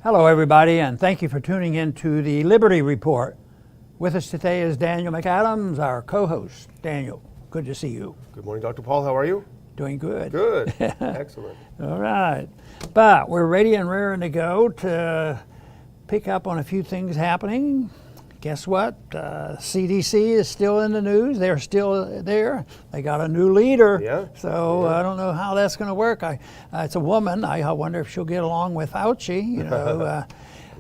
Hello, everybody, and thank you for tuning in to the Liberty Report. With us today is Daniel McAdams, our co-host. Daniel, good to see you. Good morning, Dr. Paul. How are you? Doing good. Good. Excellent. All right. But we're ready and raring to go to pick up on a few things happening. Guess what? CDC is still in the news. They're still there. They got a new leader. Yeah. So I don't know how that's going to work. It's a woman. I wonder if she'll get along with Fauci. You know,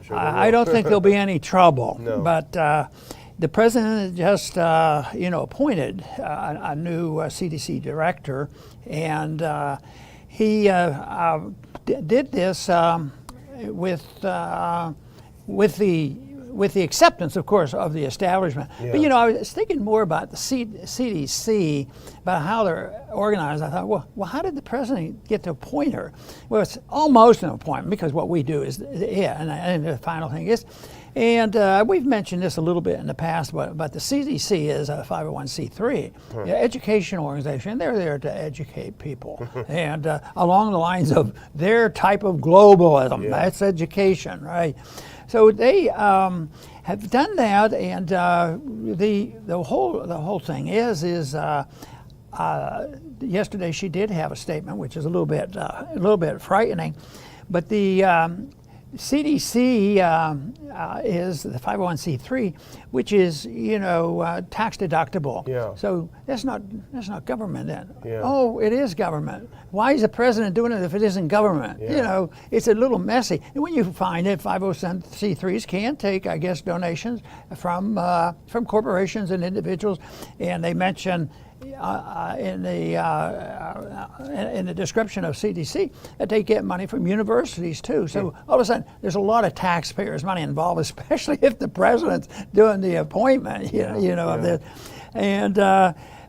Sure I don't think there'll be any trouble. No. But the president just, appointed a new CDC director, and he did this with the acceptance, of course, of the establishment. Yeah. But, I was thinking more about the CDC, about how they're organized. I thought, well, how did the president get to appoint her? Well, it's almost an appointment, because what we do is, and the final thing is, and we've mentioned this a little bit in the past, but the CDC is a 501c3 educational organization. They're there to educate people, and along the lines of their type of globalism. Yeah. That's education, right? So they have done that, and the whole thing is yesterday she did have a statement, which is a little bit frightening, but the CDC is the 501c3, which is tax deductible. Yeah. So that's not government then. Yeah. Oh, it is government. Why is the president doing it if it isn't government? Yeah. It's a little messy. And when you find it, 501c3s can take, I guess, donations from corporations and individuals, and they mention in the description of CDC that they get money from universities too. So all of a sudden, there's a lot of taxpayers' money involved, especially if the president's doing the appointment. Of this, and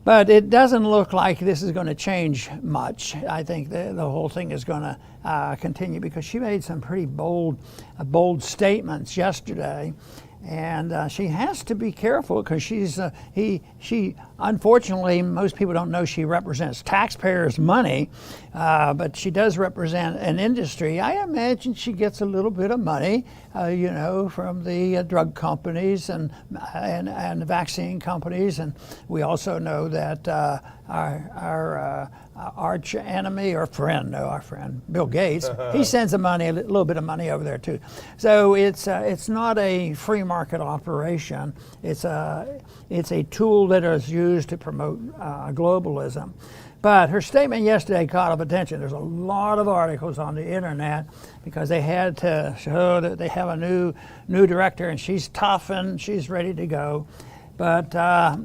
but it doesn't look like this is going to change much. I think the whole thing is going to continue, because she made some pretty bold statements yesterday. And she has to be careful, because she unfortunately, most people don't know she represents taxpayers' money, but she does represent an industry. I imagine she gets a little bit of money, from the drug companies and the vaccine companies, and we also know that our arch enemy or friend, our friend Bill Gates, he sends a little bit of money over there too. So it's not a free market operation. It's a tool that is used to promote globalism. But her statement yesterday caught up attention. There's a lot of articles on the internet, because they had to show that they have a new director, and she's tough and she's ready to go. But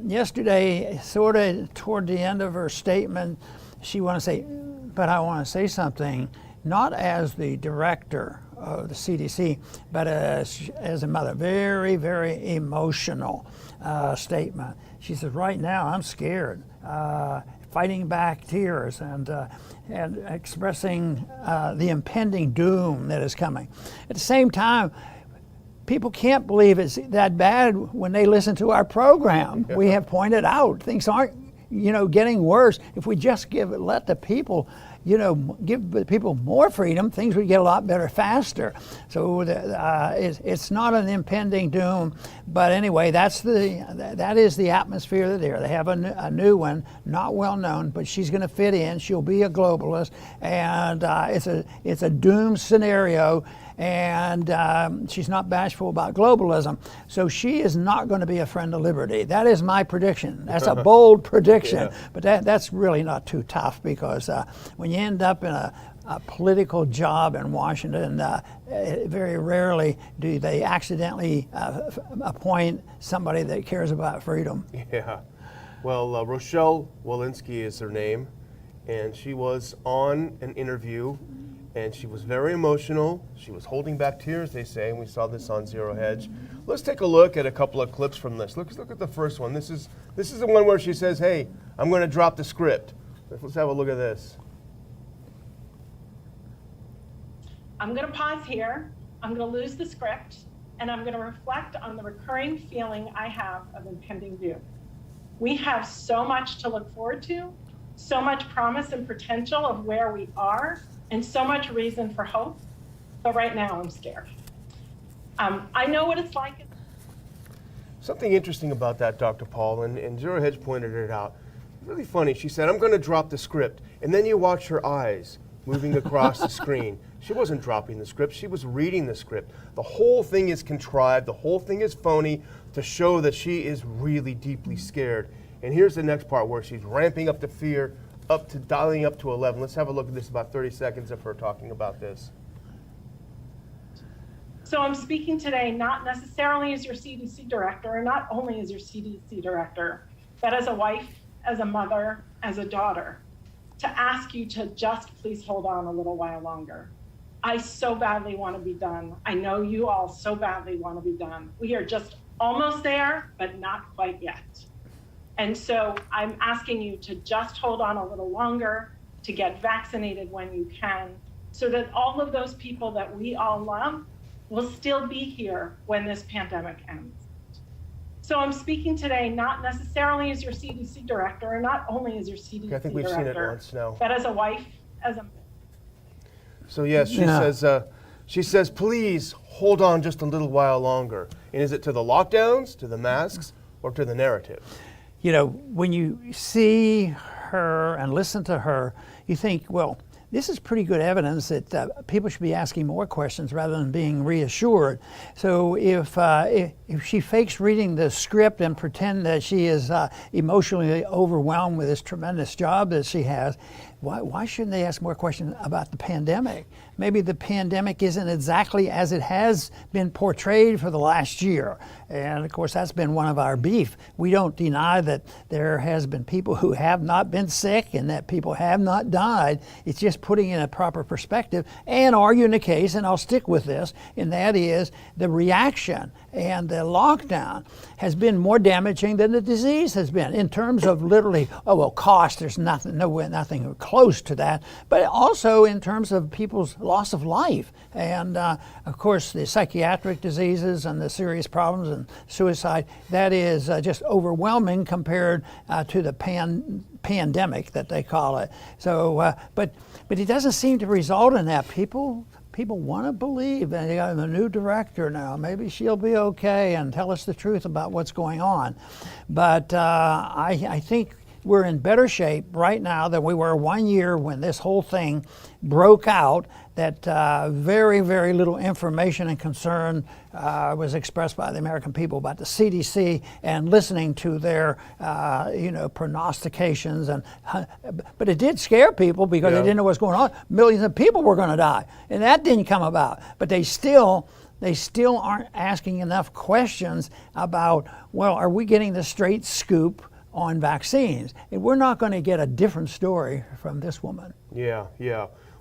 yesterday, sort of toward the end of her statement, she wanted to say, but I want to say something, not as the director of the CDC, but as a mother. Very, very emotional statement. She says, right now I'm scared, fighting back tears and expressing the impending doom that is coming. At the same time, people can't believe it's that bad when they listen to our program. Yeah. We have pointed out things aren't, getting worse. If we just let the people, give the people more freedom, things would get a lot better faster. So it's not an impending doom, but anyway, that is the atmosphere there. They have a new one, not well known, but she's going to fit in. She'll be a globalist, and it's a doom scenario. And she's not bashful about globalism. So she is not going to be a friend of liberty. That is my prediction. That's a bold prediction, but that's really not too tough, because when you end up in a political job in Washington, very rarely do they accidentally appoint somebody that cares about freedom. Yeah. Well, Rochelle Walensky is her name, and she was on an interview, and she was very emotional. She was holding back tears, they say, and we saw this on Zero Hedge. Let's take a look at a couple of clips from this. Look at the first one. This is the one where she says, hey, I'm going to drop the script. Let's have a look at this. I'm going to pause here. I'm going to lose the script, and I'm going to reflect on the recurring feeling I have of impending doom. We have so much to look forward to, so much promise and potential of where we are, and so much reason for hope. But right now I'm scared. I know what it's like. Something interesting about that, Dr. Paul, and Zero Hedge pointed it out. Really funny. She said, I'm going to drop the script. And then you watch her eyes moving across the screen. She wasn't dropping the script. She was reading the script. The whole thing is contrived. The whole thing is phony to show that she is really deeply scared. And here's the next part where she's ramping up the fear, dialing up to 11. Let's have a look at this, about 30 seconds of her talking about this. So I'm speaking today not necessarily as your CDC director, or not only as your CDC director, but as a wife, as a mother, as a daughter, to ask you to just please hold on a little while longer. I so badly want to be done. I know you all so badly want to be done. We are just almost there, but not quite yet. And so I'm asking you to just hold on a little longer, to get vaccinated when you can, so that all of those people that we all love will still be here when this pandemic ends. So I'm speaking today not necessarily as your CDC director, or not only as your CDC director, I think we've seen it once now. but as a wife, as a... So yes, she says, please hold on just a little while longer. And is it to the lockdowns, to the masks, or to the narrative? You know, when you see her and listen to her, you think, well, this is pretty good evidence that people should be asking more questions rather than being reassured. So if she fakes reading the script and pretend that she is emotionally overwhelmed with this tremendous job that she has, why shouldn't they ask more questions about the pandemic? Maybe the pandemic isn't exactly as it has been portrayed for the last year. And of course, that's been one of our beef. We don't deny that there has been people who have not been sick and that people have not died. It's just putting in a proper perspective and arguing the case, and I'll stick with this, and that is the reaction and the lockdown has been more damaging than the disease has been in terms of literally, cost, there's nothing close to that, but also in terms of people's loss of life. And of course, the psychiatric diseases and the serious problems and suicide, that is just overwhelming compared to the pandemic that they call it. So, but it doesn't seem to result in that. People want to believe, and they got a new director now. Maybe she'll be okay and tell us the truth about what's going on. But I think we're in better shape right now than we were 1 year when this whole thing broke out, that very, very little information and concern was expressed by the American people about the CDC and listening to their, prognostications. But it did scare people because they didn't know what's going on. Millions of people were going to die, and that didn't come about. But they still aren't asking enough questions about, well, are we getting the straight scoop on vaccines? And we're not going to get a different story from this woman. Yeah.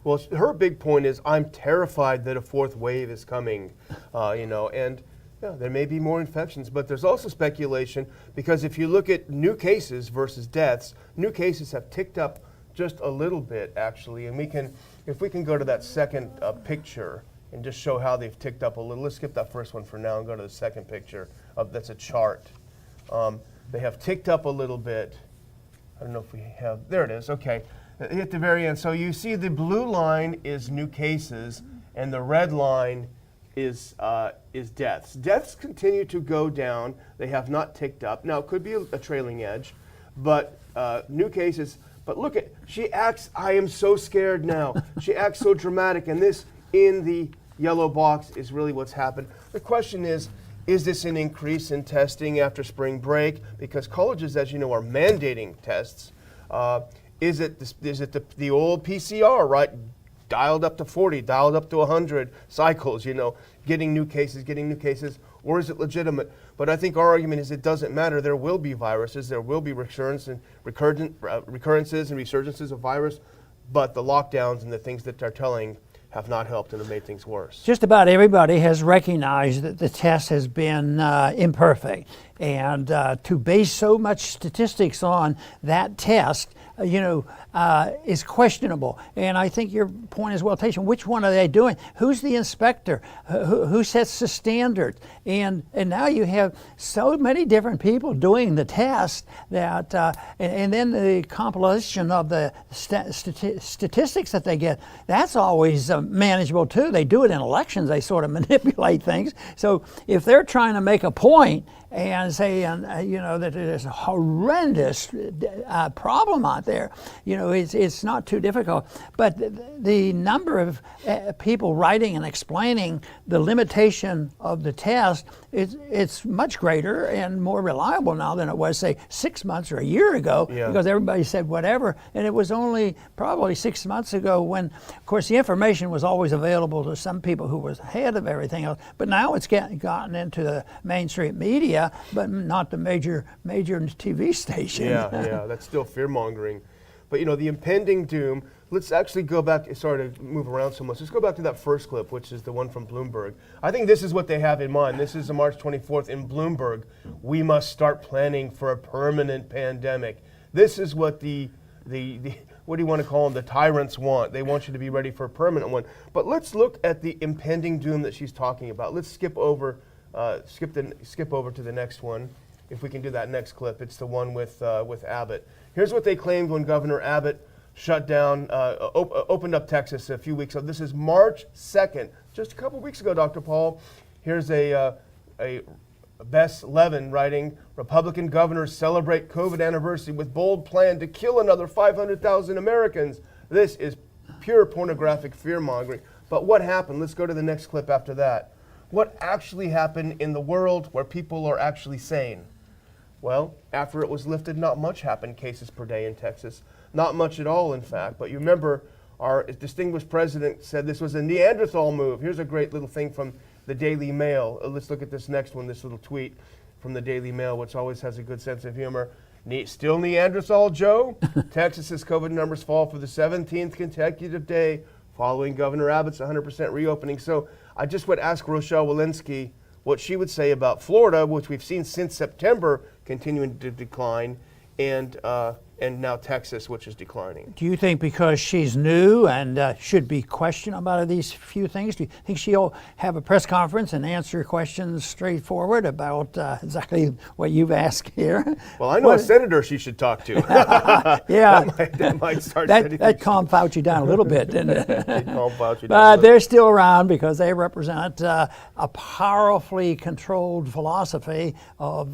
Well, her big point is, I'm terrified that a fourth wave is coming, and there may be more infections, but there's also speculation, because if you look at new cases versus deaths, new cases have ticked up just a little bit, actually, and if we can go to that second picture and just show how they've ticked up a little. Let's skip that first one for now and go to the second picture. That's a chart. They have ticked up a little bit. I don't know if we have, there it is, okay. Hit the very end. So you see the blue line is new cases and the red line is deaths. Deaths continue to go down. They have not ticked up. Now it could be a trailing edge, but new cases, but look at, she acts, I am so scared now. She acts so dramatic, and this in the yellow box is really what's happened. The question is this an increase in testing after spring break? Because colleges, as you know, are mandating tests. Is it the old PCR, right? Dialed up to 40, dialed up to 100 cycles, getting new cases, or is it legitimate? But I think our argument is it doesn't matter. There will be viruses, there will be recurrences and resurgences of virus, but the lockdowns and the things that they're telling have not helped and have made things worse. Just about everybody has recognized that the test has been imperfect. And to base so much statistics on that test is questionable. And I think your point is well taken. Which one are they doing? Who's the inspector? Who sets the standard? And now you have so many different people doing the test that, and then the compilation of the statistics that they get, that's always manageable too. They do it in elections. They sort of manipulate things. So if they're trying to make a point and say, that there's a horrendous problem out there, it's not too difficult. But the number of people writing and explaining the limitation of the test, it's much greater and more reliable now than it was, say, 6 months or a year ago, because everybody said whatever. And it was only probably 6 months ago when, of course, the information was always available to some people who was ahead of everything else. But now it's gotten into the mainstream media, but not the major TV station. Yeah, that's still fear-mongering. But the impending doom, let's actually go back, sorry to move around so much, let's go back to that first clip, which is the one from Bloomberg. I think this is what they have in mind. This is March 24th in Bloomberg. We must start planning for a permanent pandemic. This is what the what do you want to call them, the tyrants want. They want you to be ready for a permanent one. But let's look at the impending doom that she's talking about. Let's skip over to the next one, if we can do that next clip. It's the one with Abbott. Here's what they claimed when Governor Abbott shut down, opened up Texas a few weeks ago. This is March 2nd, just a couple weeks ago, Dr. Paul. Here's a Bess Levin writing, Republican governors celebrate COVID anniversary with bold plan to kill another 500,000 Americans. This is pure pornographic fear-mongering. But what happened? Let's go to the next clip after that. What actually happened in the world where people are actually sane? Well, after it was lifted, not much happened, cases per day in Texas. Not much at all, in fact. But you remember, our distinguished president said this was a Neanderthal move. Here's a great little thing from the Daily Mail. Let's look at this next one, this little tweet from the Daily Mail, which always has a good sense of humor. Still Neanderthal Joe? Texas's COVID numbers fall for the 17th consecutive day following Governor Abbott's 100% reopening. So I just would ask Rochelle Walensky what she would say about Florida, which we've seen since September continuing to decline, and now Texas, which is declining. Do you think because she's new and should be questioned about these few things, do you think she'll have a press conference and answer questions straightforward about exactly what you've asked here? Well, I know a senator she should talk to. Yeah. that might start that calmed Fauci down a little bit, didn't it? But they're still around because they represent a powerfully controlled philosophy of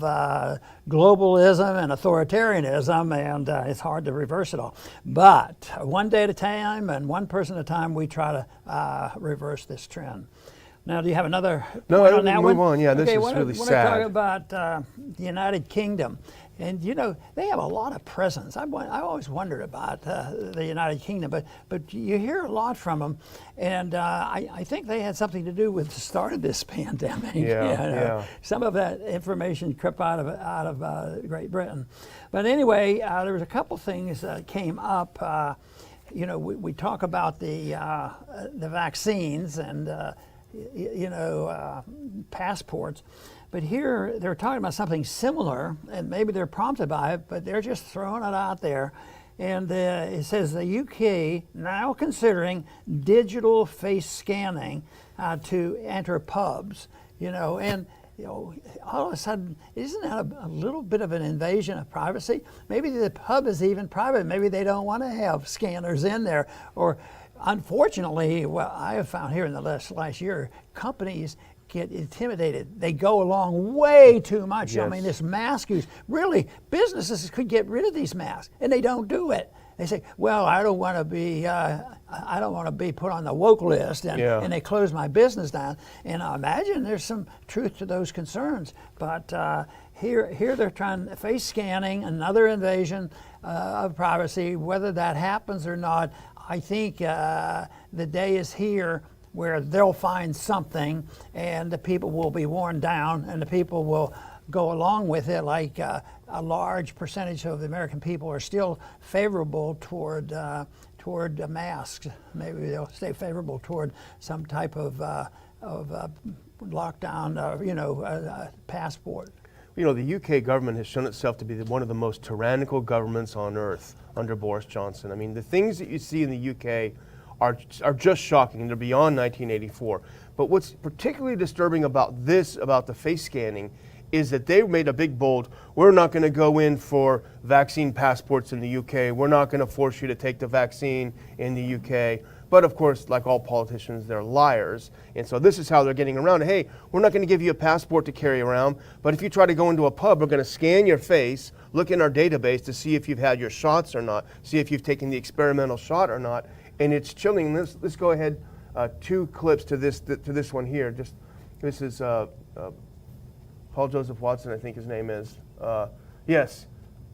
globalism and authoritarianism, and it's hard to reverse it all. But one day at a time and one person at a time, we try to reverse this trend. Now, do you have another point on that one? Move on. Yeah, this is really sad. I want to talk about the United Kingdom. And they have a lot of presence. I always wondered about the United Kingdom, but you hear a lot from them, and I think they had something to do with the start of this pandemic. Yeah. Some of that information crept out of Great Britain, but anyway, there was a couple things that came up. We talk about the vaccines and passports. But here they're talking about something similar, and maybe they're prompted by it, but they're just throwing it out there. And it says the UK now considering digital face scanning to enter pubs, and all of a sudden, isn't that a little bit of an invasion of privacy? Maybe the pub is even private. Maybe they don't want to have scanners in there. Or unfortunately, what I have found here in the last year, companies get intimidated. They go along way too much. Yes. I mean, this mask use, really, businesses could get rid of these masks, and they don't do it. They say, well, I don't want to be put on the woke list, and they close my business down. And I imagine there's some truth to those concerns. But here they're trying face scanning, another invasion of privacy. Whether that happens or not, I think the day is here where they'll find something, and the people will be worn down, and the people will go along with it. Like a large percentage of the American people are still favorable toward masks. Maybe they'll stay favorable toward some type of lockdown, passport. You know, the UK government has shown itself to be one of the most tyrannical governments on earth under Boris Johnson. I mean, the things that you see in the UK are just shocking, and they're beyond 1984. But what's particularly disturbing about this, about the face scanning, is that they made a big bold, we're not going to go in for vaccine passports in the UK. We're not going to force you to take the vaccine in the UK. But of course, like all politicians, they're liars. And so this is how they're getting around it. Hey, we're not going to give you a passport to carry around, but if you try to go into a pub, we're going to scan your face, look in our database to see if you've had your shots or not, see if you've taken the experimental shot or not. And it's chilling. Let's go ahead, 2 clips to this one here. This is Paul Joseph Watson, I think his name is. Yes,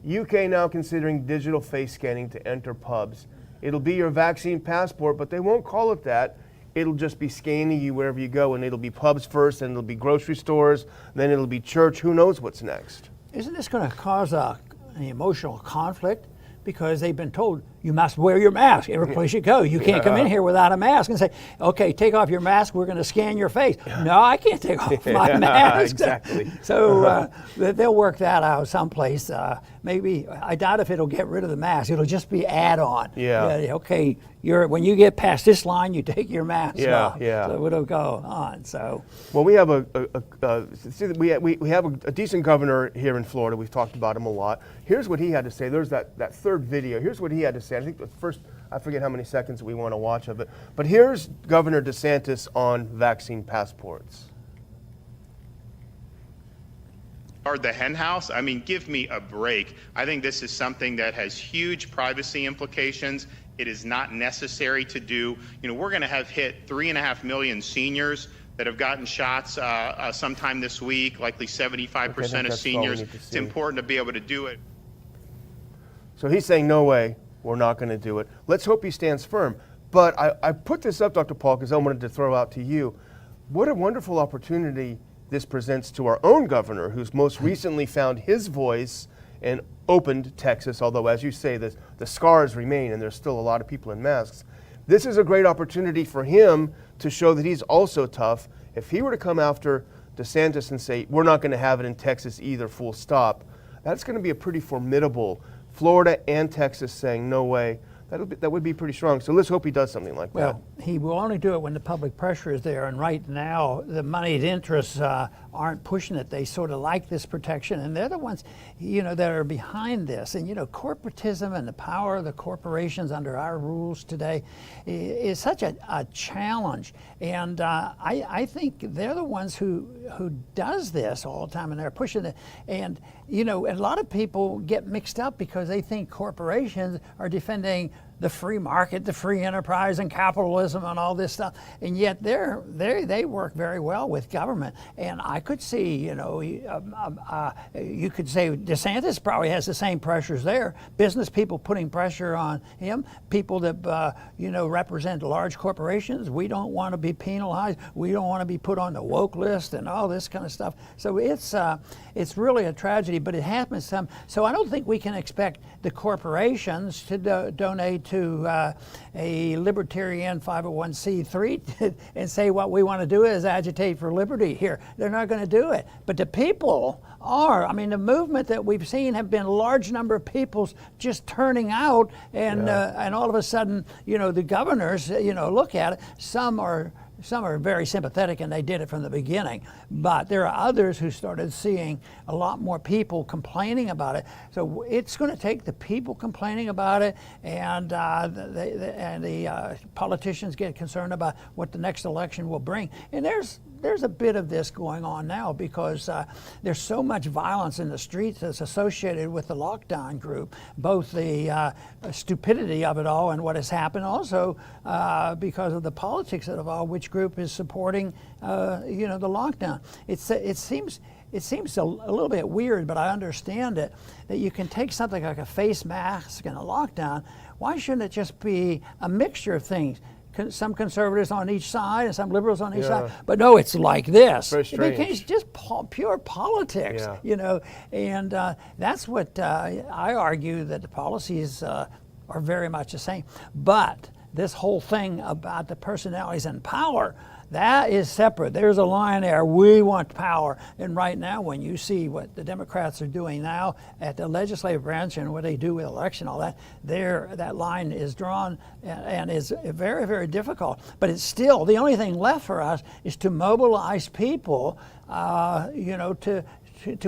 UK now considering digital face scanning to enter pubs. It'll be your vaccine passport, but they won't call it that. It'll just be scanning you wherever you go, and it'll be pubs first, and it'll be grocery stores, then it'll be church. Who knows what's next? Isn't this going to cause an emotional conflict? Because they've been told you must wear your mask every place you go. You can't come in here without a mask and say, okay, take off your mask, we're going to scan your face. No, I can't take off my mask. Exactly. So they'll work that out someplace. Maybe, I doubt if it'll get rid of the mask. It'll just be add-on. Okay, when you get past this line, you take your mask off. So it'll go on. So. Well, we have we have a decent governor here in Florida. We've talked about him a lot. Here's what he had to say. There's that third video. Here's what he had to say. I think the first, I forget how many seconds we want to watch of it. But here's Governor DeSantis on vaccine passports. Or the hen house? I mean, give me a break. I think this is something that has huge privacy implications. It is not necessary to do. You know, we're going to have hit 3.5 million seniors that have gotten shots sometime this week, likely 75% of seniors. It's important to be able to do it. So he's saying, no way, we're not going to do it. Let's hope he stands firm. But I put this up, Dr. Paul, because I wanted to throw out to you, what a wonderful opportunity this presents to our own governor, who's most recently found his voice and opened Texas, although, as you say, the scars remain and there's still a lot of people in masks. This is a great opportunity for him to show that he's also tough. If he were to come after DeSantis and say, we're not going to have it in Texas either, full stop, that's going to be a pretty formidable Florida and Texas saying, no way. That would be pretty strong. So let's hope he does something like that. Well, he will only do it when the public pressure is there. And right now, the moneyed interests aren't pushing it. They sort of like this protection. And they're the ones, that are behind this. And, corporatism and the power of the corporations under our rules today is such a challenge. And I think they're the ones who does this all the time, and they're pushing it. And, a lot of people get mixed up because they think corporations are defending the free market, the free enterprise, and capitalism, and all this stuff, and yet they work very well with government. And I could see, you could say DeSantis probably has the same pressures there. Business people putting pressure on him, people that represent large corporations. We don't want to be penalized. We don't want to be put on the woke list and all this kind of stuff. So it's really a tragedy, but it happens some. So I don't think we can expect the corporations to donate to a libertarian 501c3 and say what we want to do is agitate for liberty here. They're not going to do it. But the people are. I mean, the movement that we've seen have been a large number of people just turning out, and all of a sudden, the governors, look at it. Some are very sympathetic, and they did it from the beginning. But there are others who started seeing a lot more people complaining about it. So it's going to take the people complaining about it, and the politicians get concerned about what the next election will bring. And there's a bit of this going on now because there's so much violence in the streets that's associated with the lockdown group, both the stupidity of it all and what has happened, also because of the politics of it all, which group is supporting the lockdown. It seems a little bit weird, but I understand it, that you can take something like a face mask and a lockdown. Why shouldn't it just be a mixture of things? Some conservatives on each side and some liberals on each side, but no, it's like this. Very strange. It's just pure politics, and that's what I argue, that the policies are very much the same. But this whole thing about the personalities and power, That is separate. There's a line there. We want power. And right now, when you see what the Democrats are doing now at the legislative branch and what they do with election, all that, that line is drawn and is very, very difficult. But it's still, the only thing left for us is to mobilize people, to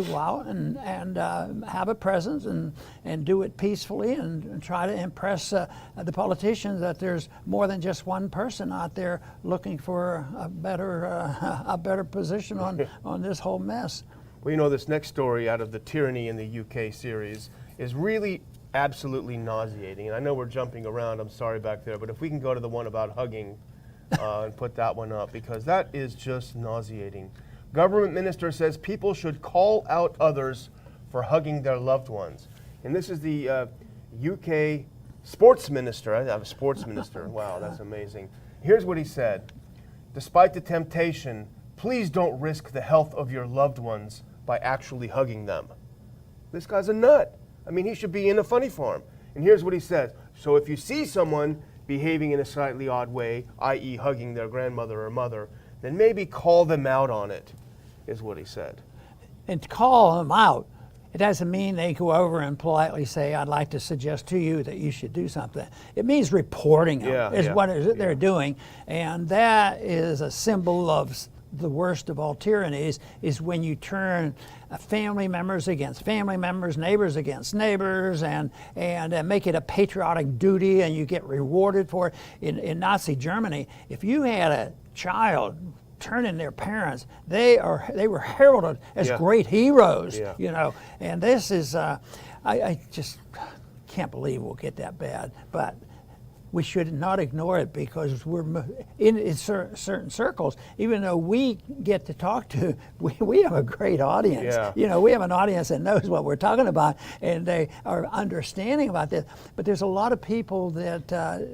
go out and have a presence and do it peacefully and try to impress the politicians that there's more than just one person out there looking for a better position on this whole mess. Well, this next story out of the Tyranny in the UK series is really absolutely nauseating. And I know we're jumping around, I'm sorry back there, but if we can go to the one about hugging and put that one up, because that is just nauseating. Government minister says people should call out others for hugging their loved ones. And this is the UK sports minister. I have a sports minister. Wow, that's amazing. Here's what he said. Despite the temptation, please don't risk the health of your loved ones by actually hugging them. This guy's a nut. I mean, he should be in a funny farm. And here's what he says. So if you see someone behaving in a slightly odd way, i.e. hugging their grandmother or mother, then maybe call them out on it, is what he said. And to call them out, it doesn't mean they go over and politely say, I'd like to suggest to you that you should do something. It means reporting them is what they're doing. And that is a symbol of the worst of all tyrannies, is when you turn family members against family members, neighbors against neighbors, and make it a patriotic duty, and you get rewarded for it. In Nazi Germany, if you had a child turning their parents, they were heralded as great heroes, and this is I just can't believe we'll get that bad, but we should not ignore it, because we're in certain circles, even though we get to talk to, we have a great audience. We have an audience that knows what we're talking about, and they are understanding about this. But there's a lot of people that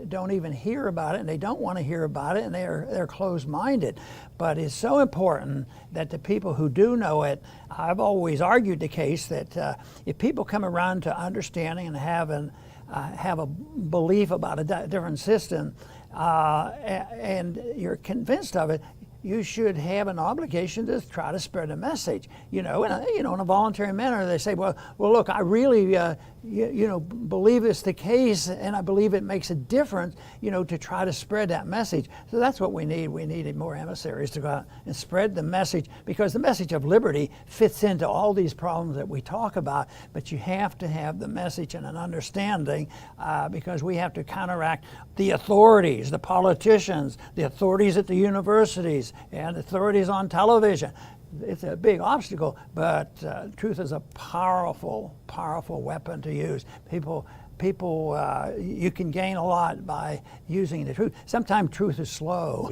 don't even hear about it, and they don't want to hear about it, and they're closed-minded. But it's so important that the people who do know it, I've always argued the case that if people come around to understanding and have a belief about a different system, and you're convinced of it, you should have an obligation to try to spread a message. In a voluntary manner. They say, well, look, I really, believe it's the case, and I believe it makes a difference, to try to spread that message. So that's what we need. We needed more emissaries to go out and spread the message, because the message of liberty fits into all these problems that we talk about. But you have to have the message and an understanding, because we have to counteract the authorities, the politicians, the authorities at the universities, and authorities on television. It's a big obstacle, but truth is a powerful, powerful weapon to use. People, you can gain a lot by using the truth. Sometimes truth is slow,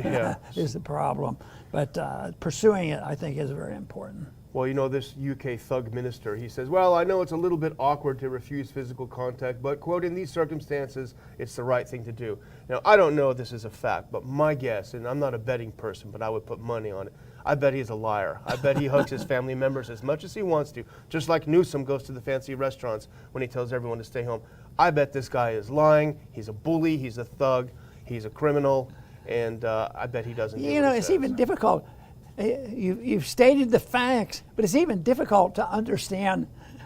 is the problem. But pursuing it, I think, is very important. Well, this UK thug minister, he says, well, I know it's a little bit awkward to refuse physical contact, but, quote, in these circumstances, it's the right thing to do. Now, I don't know if this is a fact, but my guess, and I'm not a betting person, but I would put money on it, I bet he's a liar. I bet he hugs his family members as much as he wants to, just like Newsom goes to the fancy restaurants when he tells everyone to stay home. I bet this guy is lying. He's a bully. He's a thug. He's a criminal. And I bet he doesn't do what he it's says. even difficult. You've stated the facts, but it's even difficult to understand,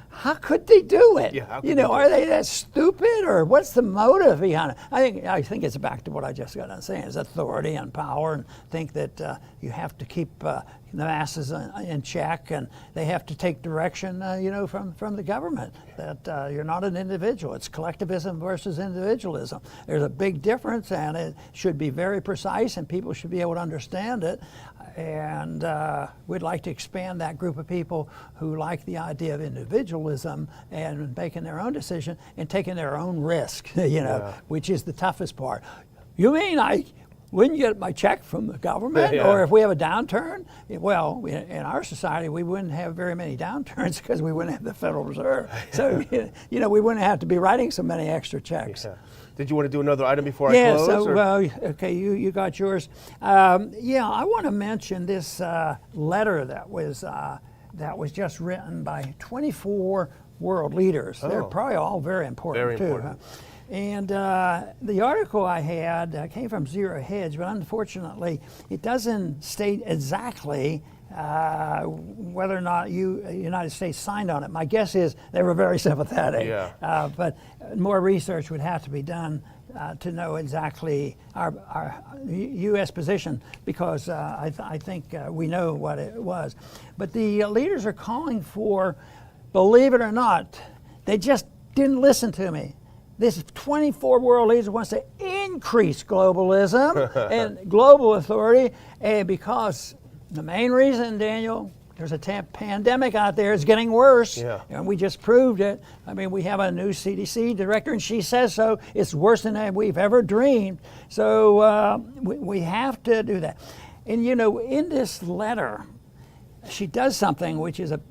how could they do it? Are they that stupid, or what's the motive behind it? I think it's back to what I just got done saying, is authority and power, and think that you have to keep the masses in check, and they have to take direction, from the government. That you're not an individual. It's collectivism versus individualism. There's a big difference, and it should be very precise, and people should be able to understand it. And we'd like to expand that group of people who like the idea of individualism and making their own decision and taking their own risk, which is the toughest part. You mean I wouldn't get my check from the government? Or if we have a downturn? Well, in our society, we wouldn't have very many downturns, because we wouldn't have the Federal Reserve. So, we wouldn't have to be writing so many extra checks. Did you want to do another item before I close? Okay, you got yours. I want to mention this letter that was just written by 24 world leaders. They're probably all very important, too. And the article I had came from Zero Hedge, but unfortunately, it doesn't state exactly whether or not the United States signed on it. My guess is they were very sympathetic. Yeah. But more research would have to be done to know exactly our U.S. position, because I think we know what it was. But the leaders are calling for, believe it or not, they just didn't listen to me. This 24 world leaders wants to increase globalism and global authority, and because the main reason, Daniel, there's a pandemic out there. It's getting worse, and we just proved it. I mean, we have a new CDC director, and she says so. It's worse than we've ever dreamed. So we have to do that. And you know, in this letter, she does something which is a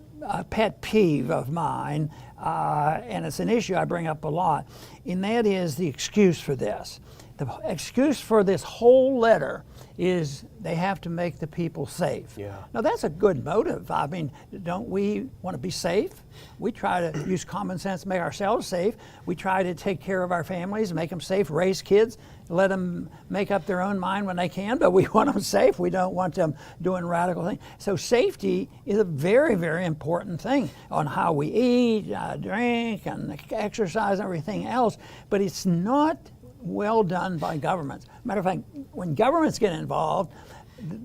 pet peeve of mine, and it's an issue I bring up a lot, and that is the excuse for this. The excuse for this whole letter is they have to make the people safe. Yeah. Now that's a good motive. I mean, don't we want to be safe? We try to use common sense to make ourselves safe. We try to take care of our families, make them safe, raise kids, let them make up their own mind when they can, but we want them safe. We don't want them doing radical things. So safety is a very, very important thing on how we eat, drink, and exercise and everything else, but it's not well done by governments. Matter of fact, when governments get involved,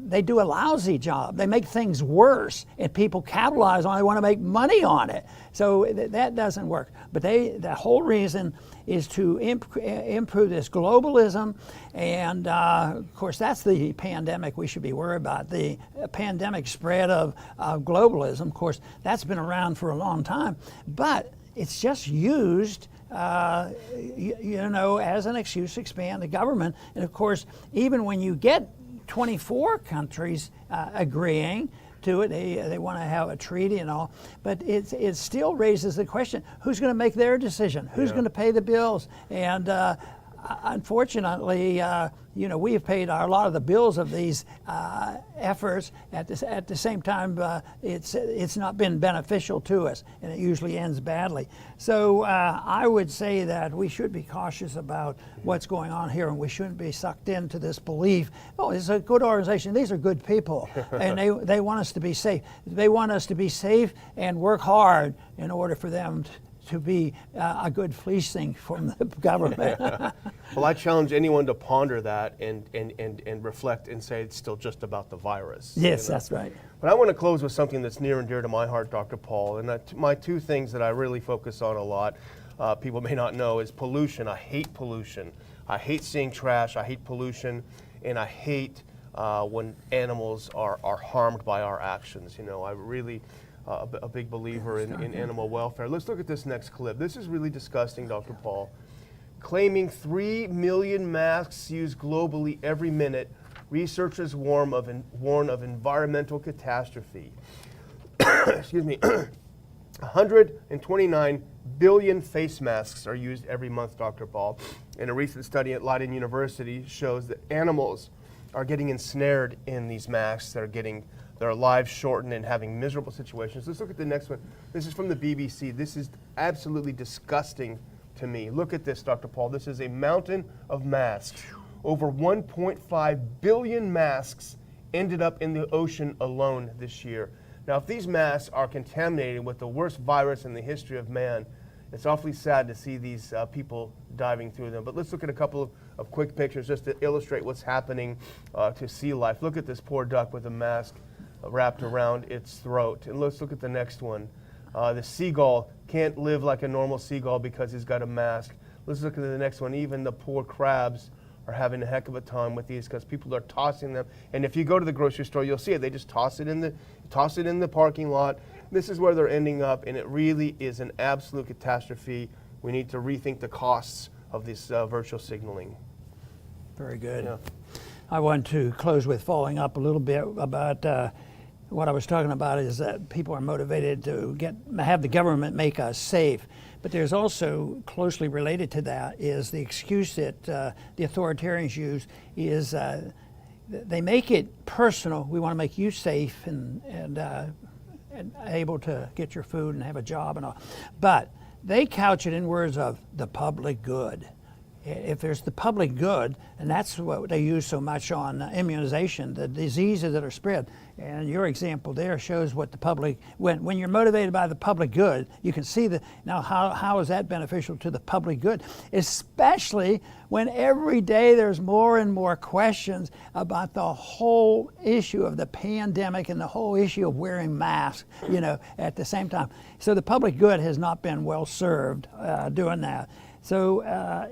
they do a lousy job. They make things worse, and people capitalize on it. They want to make money on it. So that doesn't work. But the whole reason is to improve this globalism, and of course that's the pandemic we should be worried about. The pandemic spread of globalism, of course, that's been around for a long time, but it's just used you know, as an excuse to expand the government. And of course, even when you get 24 countries agreeing to it, they want to have a treaty and all, but it still raises the question, who's going to make their decision? Who's going to pay the bills? And unfortunately, you know, we have paid a lot of the bills of these efforts. At the same time, it's not been beneficial to us, and it usually ends badly. So I would say that we should be cautious about what's going on here, and we shouldn't be sucked into this belief, oh, it's a good organization, these are good people, and they want us to be safe. They want us to be safe and work hard in order for them to be a good fleecing from the government. Well, I challenge anyone to ponder that and reflect and say it's still just about the virus. Yes, you know? that's right. But I want to close with something that's near and dear to my heart, Dr. Paul. And my two things that I really focus on a lot, people may not know, is pollution. I hate pollution. I hate seeing trash. I hate pollution. And I hate when animals are harmed by our actions. You know, I really... a big believer in animal welfare. Let's look at this next clip. This is really disgusting, Dr. Paul. Claiming 3 million masks used globally every minute, researchers warn of environmental catastrophe. Excuse me. 129 billion face masks are used every month, Dr. Paul. And a recent study at Leiden University shows that animals are getting ensnared in these masks that are getting their lives shortened and having miserable situations. Let's look at the next one. This is from the BBC. This is absolutely disgusting to me. Look at this, Dr. Paul. This is a mountain of masks. Over 1.5 billion masks ended up in the ocean alone this year. Now, if these masks are contaminated with the worst virus in the history of man, it's awfully sad to see these people diving through them. But let's look at a couple of quick pictures just to illustrate what's happening to sea life. Look at this poor duck with a mask wrapped around its throat. And let's look at the next one. The seagull can't live like a normal seagull because he's got a mask. Let's look at the next one. Even the poor crabs are having a heck of a time with these because people are tossing them. And if you go to the grocery store, you'll see it. They just toss it in the parking lot. This is where they're ending up, and it really is an absolute catastrophe. We need to rethink the costs of this virtual signaling. Very good. Yeah. I want to close with following up a little bit about what I was talking about is that people are motivated to have the government make us safe. But there's also closely related to that is the excuse that the authoritarians use is they make it personal. We want to make you safe and able to get your food and have a job and all. But they couch it in words of the public good. if there's the public good, and that's what they use so much on immunization, the diseases that are spread. And your example there shows what the public, when you're motivated by the public good, you can see now how is that beneficial to the public good, especially when every day there's more and more questions about the whole issue of the pandemic and the whole issue of wearing masks, at the same time. So the public good has not been well served doing that. So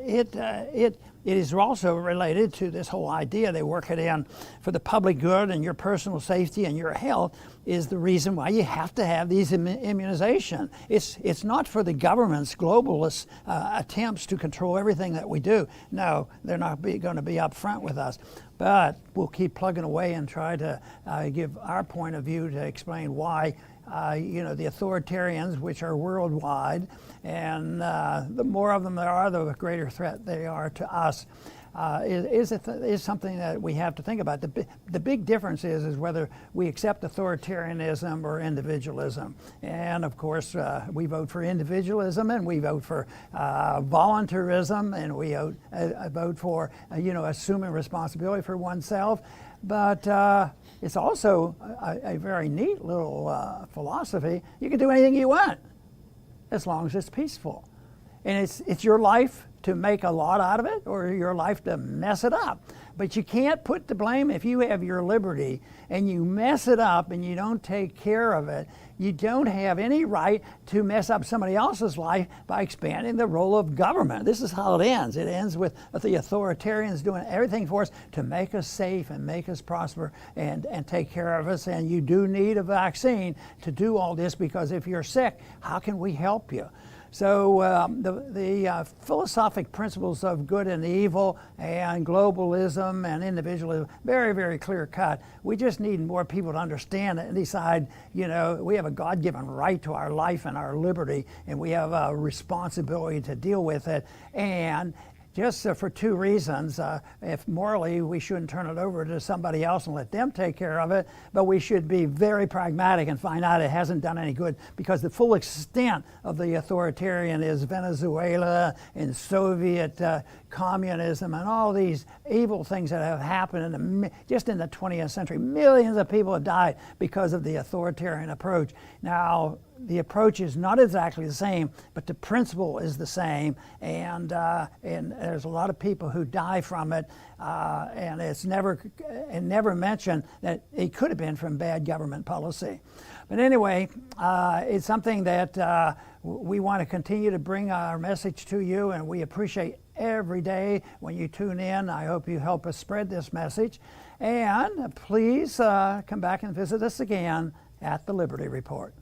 it is also related to this whole idea, they work it in for the public good and your personal safety and your health is the reason why you have to have these immunization. It's not for the government's globalist attempts to control everything that we do. No, they're not going to be upfront with us. But we'll keep plugging away and try to give our point of view to explain why the authoritarians, which are worldwide, and the more of them there are, the greater threat they are to us, is something that we have to think about. The big difference is whether we accept authoritarianism or individualism. And of course, we vote for individualism, and we vote for voluntarism, and we vote for assuming responsibility for oneself. But it's also a very neat little philosophy. You can do anything you want as long as it's peaceful. And it's your life to make a lot out of it or your life to mess it up. But you can't put the blame if you have your liberty and you mess it up and you don't take care of it. You don't have any right to mess up somebody else's life by expanding the role of government. This is how it ends. It ends with the authoritarians doing everything for us to make us safe and make us prosper and take care of us. And you do need a vaccine to do all this, because if you're sick, how can we help you? So the philosophic principles of good and evil and globalism and individualism, very, very clear cut. We just need more people to understand it and decide, we have a God-given right to our life and our liberty, and we have a responsibility to deal with it. And just for two reasons. If morally we shouldn't turn it over to somebody else and let them take care of it, but we should be very pragmatic and find out it hasn't done any good, because the full extent of the authoritarian is Venezuela and Soviet communism and all these evil things that have happened just in the 20th century. Millions of people have died because of the authoritarian approach. Now, the approach is not exactly the same, but the principle is the same, and there's a lot of people who die from it, and it's never mentioned that it could have been from bad government policy. But anyway, it's something that we want to continue to bring our message to you, and we appreciate every day when you tune in. I hope you help us spread this message, and please come back and visit us again at the Liberty Report.